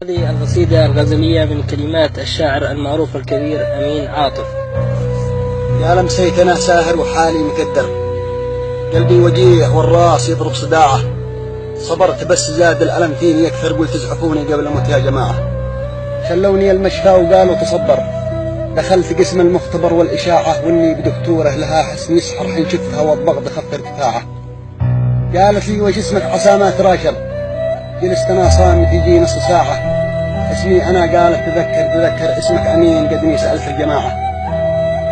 هذه القصيدة الغزلية من كلمات الشاعر المعروف الكبير أمين عاطف. يا لمسيت أنا ساهر وحالي مكدر، قلبي وجيع والراس يضرب صداعه، صبرت بس زاد الألم فيني يكثر، قلت ازعفوني قبل أموت يا جماعة. خلوني المشفى وقالوا تصبر، دخلت قسم المختبر والإشاعة، وإني بدكتورة لها حسن يسحر، حين شفتها والضغط خف ارتفاعه. قالت لي وش اسمك عسى ما تراشر، جلست أنا صامت يجي نص ساعة. اسمي أنا، قالت تذكر اسمك أمين، قدني سألت الجماعة.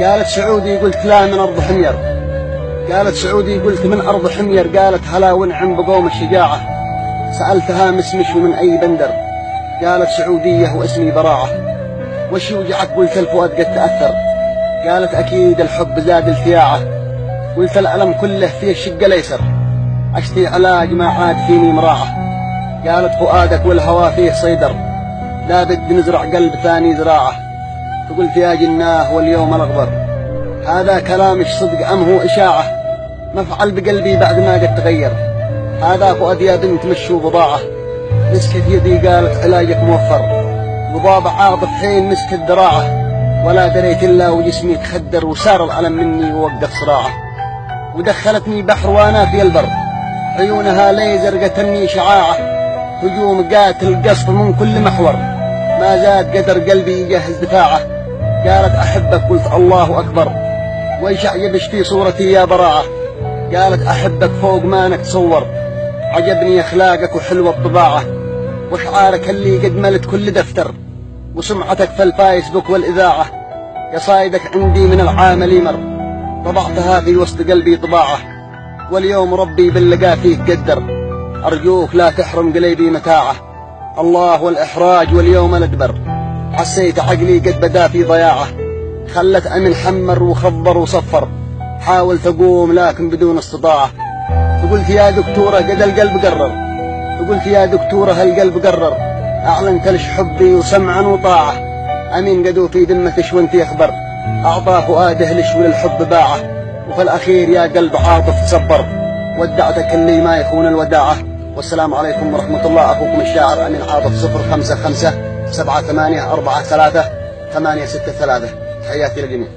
قالت سعودي، قلت لا من أرض حمير. قالت سعودي، قلت من أرض حمير. قالت هلا ونعم بقوم الشجاعة. سألتها مسمش ومن أي بندر، قالت سعودية واسمي براعة. وش يوجعك، قلت الفؤاد قد تأثر. قالت أكيد الحب زاد الفياعة. قلت الألم كله فيه الشق الأيسر، أشتي علاج ما عاد فيني مراعة. قالت فؤادك والهوى فيه صيدر، لابد نزرع قلب ثاني زراعة. فقلت يا جناه واليوم الأغبر، هذا كلامش صدق أم هو إشاعة؟ مفعل بقلبي بعد ما قد تغير، هذا فؤاد يا بنت مشوا بضاعة. مسكت يدي قالت علاجك موفر، وضاب عاطف حين مسكت ذراعه. ولا دريت إلا وجسمي تخدر، وسار الألم مني ووقف صراعه. ودخلتني بحر وانا في البر، عيونها ليزر قتلني شعاعه. هجوم قاتل قصف من كل محور، ما زاد قدر قلبي يجهز دفاعه. قالت أحبك، قلت الله أكبر، وإيش أعجبش في صورتي يا براعة. قالت أحبك فوق ما نتصور، عجبني أخلاقك وحلوة الطباعة. وشعارك اللي قد ملت كل دفتر، وسمعتك في الفايسبوك والإذاعة. قصايدك عندي من العامل مر، طبعتها في وسط قلبي طباعة. واليوم ربي باللقاء فيك قدر، أرجوك لا تحرم قلبي متاعه. الله والإحراج واليوم الأدبر، حسيت عقلي قد بدا في ضياعه. خلت أمن حمر وخضر وصفر، حاولت أقوم لكن بدون استطاعة. فقلت يا دكتورة قد القلب قرر، فقلت يا دكتورة هالقلب قرر، أعلنت لش حبي وسمعا وطاعة. أمين قدو في ذمتش وانت يخبر، أعطى فؤاده لش وللحب باعه. وفي الأخير يا قلب عاطف تصبر، ودعتك اللي ما يخون الوداعة. والسلام عليكم ورحمة الله. أخوكم الشاعر أمين عاطف، 055 78 43 863. تحياتي للجميع.